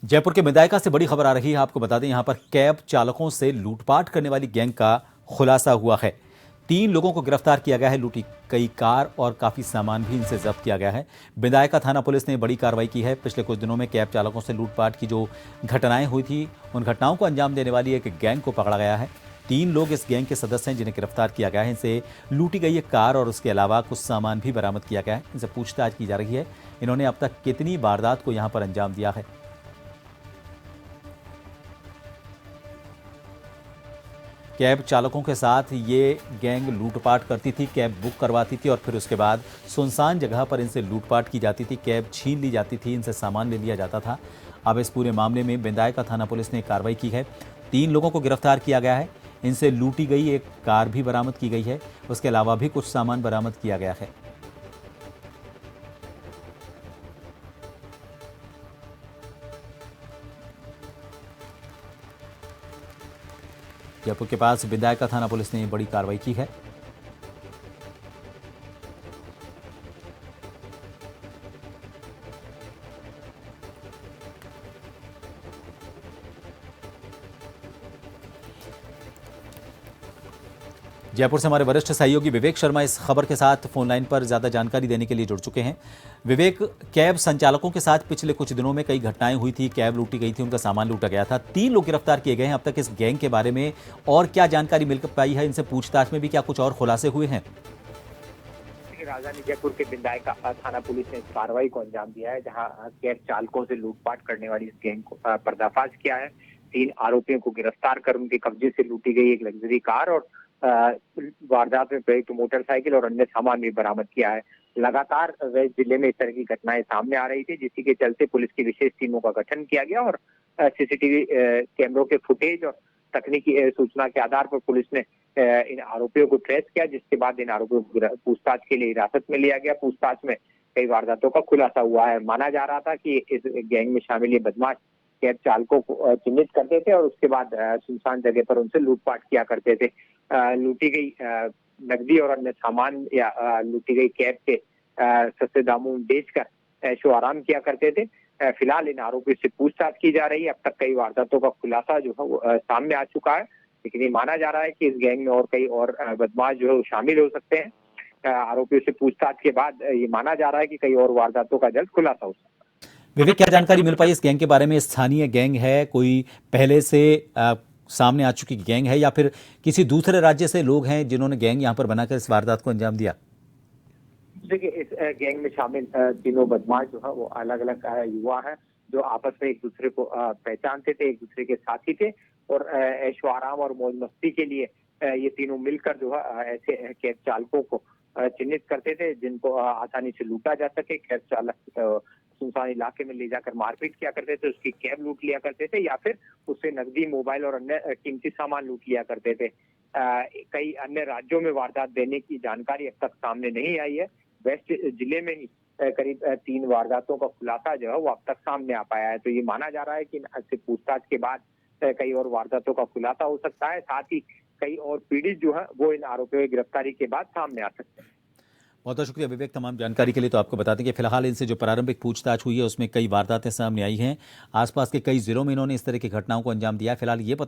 जयपुर के विधायका से बड़ी खबर आ रही है। आपको बता दें, यहां पर कैब चालकों से लूटपाट करने वाली गैंग का खुलासा हुआ है। 3 लोगों को गिरफ्तार किया गया है। लूटी कई कार और काफी सामान भी इनसे जब्त किया गया है। विधायका थाना पुलिस ने बड़ी कार्रवाई की है। पिछले कुछ दिनों में कैब चालकों से लूटपाट की जो घटनाएं हुई थी, उन घटनाओं को अंजाम देने वाली एक गैंग को पकड़ा गया है। 3 लोग इस गैंग के सदस्य हैं जिन्हें गिरफ्तार किया गया है। इनसे लूटी गई एक कार और उसके अलावा कुछ सामान भी बरामद किया गया है। इनसे पूछताछ की जा रही है। इन्होंने अब तक कितनी वारदात को यहां पर अंजाम दिया है। कैब चालकों के साथ ये गैंग लूटपाट करती थी, कैब बुक करवाती थी और फिर उसके बाद सुनसान जगह पर इनसे लूटपाट की जाती थी, कैब छीन ली जाती थी, इनसे सामान ले लिया जाता था। अब इस पूरे मामले में विधायका थाना पुलिस ने कार्रवाई की है। 3 लोगों को गिरफ्तार किया गया है। इनसे लूटी गई एक कार भी बरामद की गई है। उसके अलावा भी कुछ सामान बरामद किया गया है। जयपुर के पास विधायका थाना पुलिस ने बड़ी कार्रवाई की है। जयपुर से हमारे वरिष्ठ सहयोगी विवेक शर्मा इस खबर के साथ फोन लाइन पर ज्यादा जानकारी देने के लिए जुड़ चुके हैं। विवेक, कैब संचालकों के साथ पिछले कुछ दिनों में कई घटनाएं हुई थी, कैब लूटी गई थी, उनका सामान लूटा गया था। 3 लोग गिरफ्तार किए गए हैं। अब तक इस गैंग के बारे में और क्या जानकारी मिल पाई है? इनसे पूछताछ में भी क्या कुछ और खुलासे हुए हैं? राजधानी जयपुर के विधायका थाना पुलिस ने इस कार्रवाई को अंजाम दिया है, जहां कैब चालकों से लूटपाट करने वाली इस गैंग को पर्दाफाश किया है। 3 आरोपियों को गिरफ्तार कर उनके कब्जे से लूटी गई एक लग्जरी कार और वारदात में प्रयुक्त मोटरसाइकिल और अन्य सामान भी बरामद किया है। लगातार वेस्ट जिले में इस तरह की घटनाएं सामने आ रही थी, जिसी के चलते पुलिस की विशेष टीमों का गठन किया गया और सीसीटीवी कैमरों के फुटेज और तकनीकी सूचना के आधार पर पुलिस ने इन आरोपियों को ट्रेस किया, जिसके बाद इन आरोपियों को पूछताछ के लिए हिरासत में लिया गया। पूछताछ में कई वारदातों का खुलासा हुआ है। माना जा रहा था कि इस गैंग में शामिल ये बदमाश कैब चालकों को चिन्हित करते थे और उसके बाद सुनसान जगह पर उनसे लूटपाट किया करते थे। लूटी गई नकदी और अन्य सामान या लूटी गई कैब के सस्ते दामों में बेचकर ऐशो आराम किया करते थे। फिलहाल इन आरोपियों से पूछताछ की जा रही है। अब तक कई वारदातों का खुलासा जो है वो सामने आ चुका है, लेकिन ये माना जा रहा है कि इस गैंग में और कई और बदमाश जो है वो शामिल हो सकते हैं। आरोपियों से पूछताछ के बाद ये माना जा रहा है कि कई और वारदातों का जल्द खुलासा हो सकता है। विवेक, क्या जानकारी मिल पाई इस गैंग के बारे में? स्थानीय गैंग है, कोई पहले से सामने आ चुकी गैंग है, या फिर किसी दूसरे राज्य से लोग हैं जिन्होंने गैंग यहां पर बनाकर इस वारदात को अंजाम दिया? देखिए, इस गैंग में शामिल तीनों बदमाश जो है वो अलग अलग युवा हैं, जो आपस में एक दूसरे को पहचानते थे, एक दूसरे के साथी थे और ऐशो आराम और मौज मस्ती के लिए ये तीनों मिलकर जो है ऐसे कैब चालकों को चिन्हित करते थे, जिनको आसानी से लूटा जा सके। कैब चालक सुनसान इलाके में ले जाकर मारपीट किया करते थे, उसकी कैब लूट लिया करते थे या फिर उससे नकदी, मोबाइल और अन्य कीमती सामान लूट लिया करते थे। कई अन्य राज्यों में वारदात देने की जानकारी अब तक सामने नहीं आई है। वेस्ट जिले में ही करीब 3 वारदातों का खुलासा जो है वो अब तक सामने आ पाया है। तो ये माना जा रहा है कि इससे पूछताछ के बाद कई और वारदातों का खुलासा हो सकता है। साथ ही कई और पीड़ित जो है वो इन आरोपियों की गिरफ्तारी के बाद सामने आ सकते हैं। बहुत बहुत शुक्रिया विवेक तमाम जानकारी के लिए। तो आपको बता दें कि फिलहाल इनसे जो प्रारंभिक पूछताछ हुई है उसमें कई वारदातें सामने आई हैं। आसपास के कई जिलों में इन्होंने इस तरह की घटनाओं को अंजाम दिया है। फिलहाल ये पता